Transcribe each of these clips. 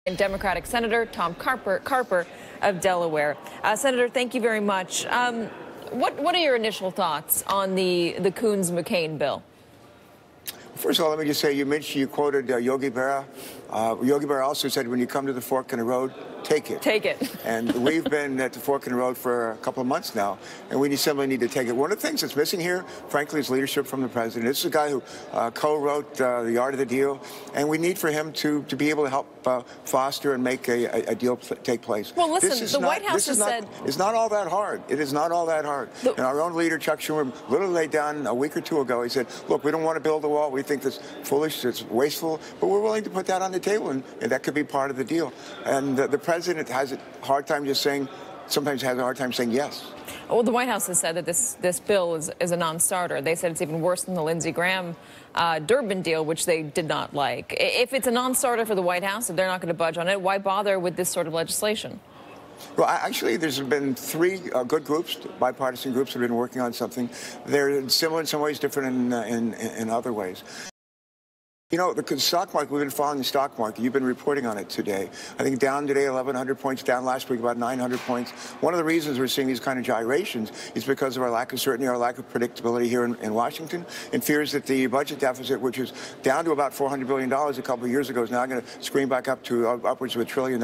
and Democratic Senator Tom Carper of Delaware. Senator, thank you very much. What are your initial thoughts on the Coons-McCain bill? First of all, let me just say, you quoted Yogi Berra. Yogi Berra also said, when you come to the fork in the road, take it. Take it. And we've been at the fork in the road for a couple of months now, and we simply need to take it. One of the things that's missing here, frankly, is leadership from the president. This is a guy who co-wrote The Art of the Deal, and we need for him to be able to help foster and make a deal take place. Well, listen, the White House has said... It's not all that hard. It is not all that hard. And our own leader, Chuck Schumer, literally laid down a week or two ago. He said, look, we don't want to build a wall. We think that's foolish, it's wasteful, but we're willing to put that on the table, and that could be part of the deal. And the president has a hard time just saying, sometimes has a hard time saying yes. Well, the White House has said that this bill is a non-starter. They said it's even worse than the Lindsey Graham Durbin deal, which they did not like. If it's a non-starter for the White House, if they're not going to budge on it, why bother with this sort of legislation? Well, actually, there's been three good groups, bipartisan groups, that have been working on something. They're similar in some ways, different in other ways. You know, the stock market, we've been following the stock market. You've been reporting on it today. I think down today, 1,100 points, down last week about 900 points. One of the reasons we're seeing these kind of gyrations is because of our lack of certainty, our lack of predictability here in Washington, and fears that the budget deficit, which is down to about $400 billion a couple of years ago, is now going to scream back up to upwards of $1 trillion.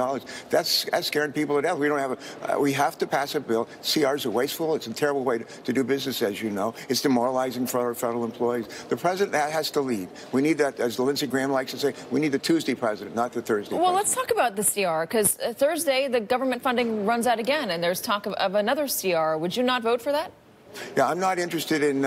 That's scaring people to death. We don't have we have to pass a bill. CRs are wasteful. It's a terrible way to do business, as you know. It's demoralizing for our federal employees. The president has to lead. We need that, as Lindsey Graham likes to say, we need the Tuesday president, not the Thursday president. Well, let's talk about the CR, because Thursday the government funding runs out again, and there's talk of another CR. Would you not vote for that? Yeah, I'm not interested in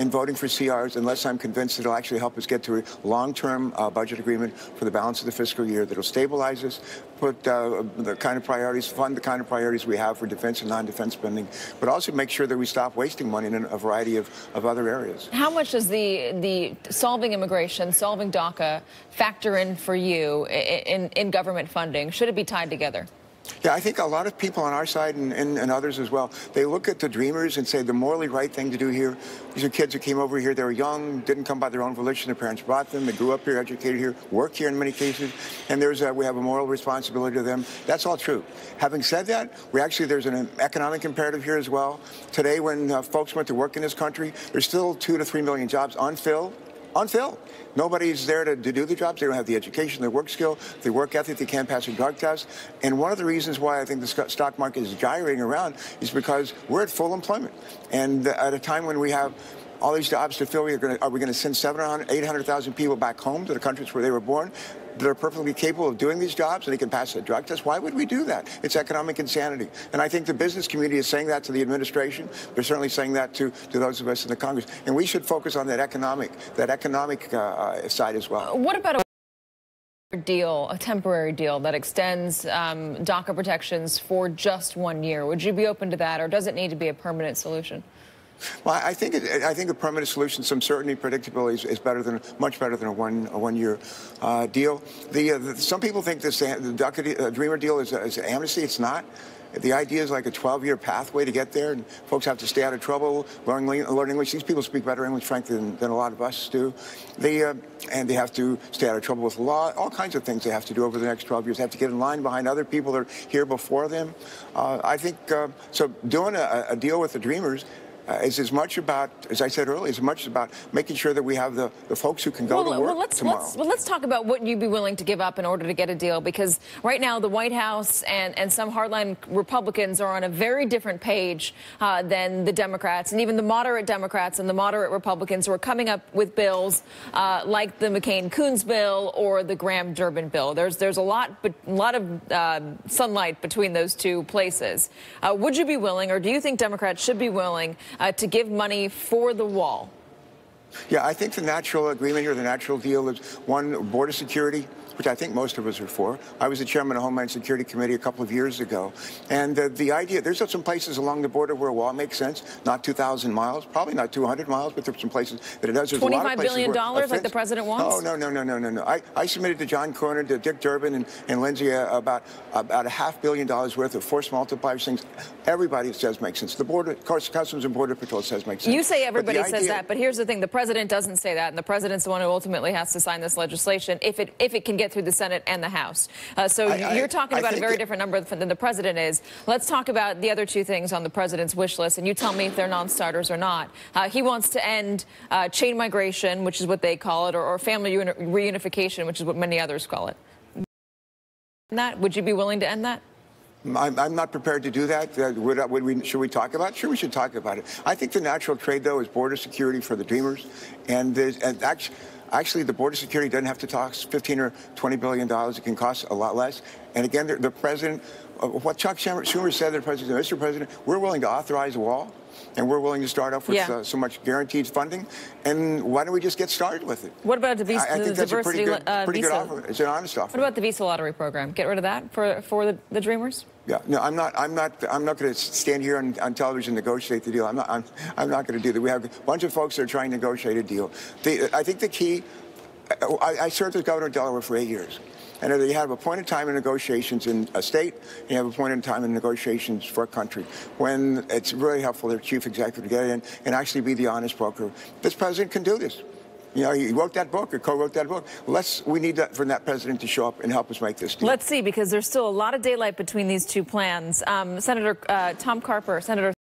voting for CRs unless I'm convinced it'll actually help us get to a long-term budget agreement for the balance of the fiscal year that'll stabilize us, put the kind of priorities, fund the kind of priorities we have for defense and non-defense spending, but also make sure that we stop wasting money in a variety of other areas. How much does the solving immigration, solving DACA factor in for you in government funding? Should it be tied together? Yeah, I think a lot of people on our side and others as well, they look at the Dreamers and say the morally right thing to do here. These are kids who came over here, they were young, didn't come by their own volition, their parents brought them, they grew up here, educated here, work here in many cases, and we have a moral responsibility to them. That's all true. Having said that, there's an economic imperative here as well. Today, when folks went to work in this country, there's still 2 to 3 million jobs unfilled. Nobody's there to do the jobs. They don't have the education, the work skill, the work ethic. They can't pass a drug test. And one of the reasons why I think the stock market is gyrating around is because we're at full employment. And at a time when we have all these jobs to fill, are we going to send 700,000, 800,000 people back home to the countries where they were born that are perfectly capable of doing these jobs and they can pass a drug test? Why would we do that? It's economic insanity. And I think the business community is saying that to the administration. They're certainly saying that to those of us in the Congress. And we should focus on that economic side as well. What about a temporary deal that extends DACA protections for just 1 year? Would you be open to that, or does it need to be a permanent solution? Well, I think a permanent solution, some certainty, predictability is much better than a one-year deal. Some people think the DACA Dreamer deal is amnesty. It's not. The idea is like a 12-year pathway to get there, and folks have to stay out of trouble, learn English. These people speak better English, frankly, than a lot of us do. And they have to stay out of trouble with law, all kinds of things they have to do over the next 12 years. They have to get in line behind other people that are here before them. I think, so doing a deal with the Dreamers is as much about, as I said earlier, as much about making sure that we have the folks who can go to work tomorrow. Let's talk about what you'd be willing to give up in order to get a deal, because right now the White House and some hardline Republicans are on a very different page than the Democrats, and even the moderate Democrats and the moderate Republicans who are coming up with bills like the McCain-Coons bill or the Graham-Durbin bill. There's a lot of sunlight between those two places. Would you be willing, or do you think Democrats should be willing to give money for the wall? Yeah, I think the natural agreement here, the natural deal is one, border security, which I think most of us are for. I was the chairman of the Homeland Security Committee a couple of years ago. And the idea, there's some places along the border where a wall makes sense, not 2,000 miles, probably not 200 miles, but there's some places that it does. There's $25 billion like the president wants? Oh, no. I submitted to John Cornyn, to Dick Durbin and Lindsey about $500 million worth of force multipliers, things everybody says makes sense. The border, of course, Customs and Border Patrol says makes sense. You say everybody says that, but here's the thing. The president doesn't say that, and the president's the one who ultimately has to sign this legislation if it can get get through the Senate and the House. So you're talking about a very different number than the president is. Let's talk about the other two things on the president's wish list, and you tell me if they're non-starters or not. He wants to end chain migration, which is what they call it, or family reunification, which is what many others call it. Would you be willing to end that? I'm not prepared to do that. Should we talk about it? Sure, we should talk about it. I think the natural trade, though, is border security for the Dreamers. And actually, the border security doesn't have to cost $15 or $20 billion. It can cost a lot less. And again, the president, what Chuck Schumer said to the president, Mr. President, we're willing to authorize a wall. And we're willing to start off with so much guaranteed funding. And why don't we just get started with it? What about the visa? I think that's a pretty good offer. It's an honest offer. What about the visa lottery program? Get rid of that for the Dreamers? Yeah, no, I'm not going to stand here on television and negotiate the deal. I'm not going to do that. We have a bunch of folks that are trying to negotiate a deal. I think the key. I served as governor of Delaware for 8 years. And you have a point in time in negotiations in a state, and you have a point in time in negotiations for a country, when it's really helpful for the chief executive to get in and actually be the honest broker. This president can do this. You know, he wrote that book or co-wrote that book. We need that from that president to show up and help us make this deal. Let's see, because there's still a lot of daylight between these two plans. Senator Tom Carper, Senator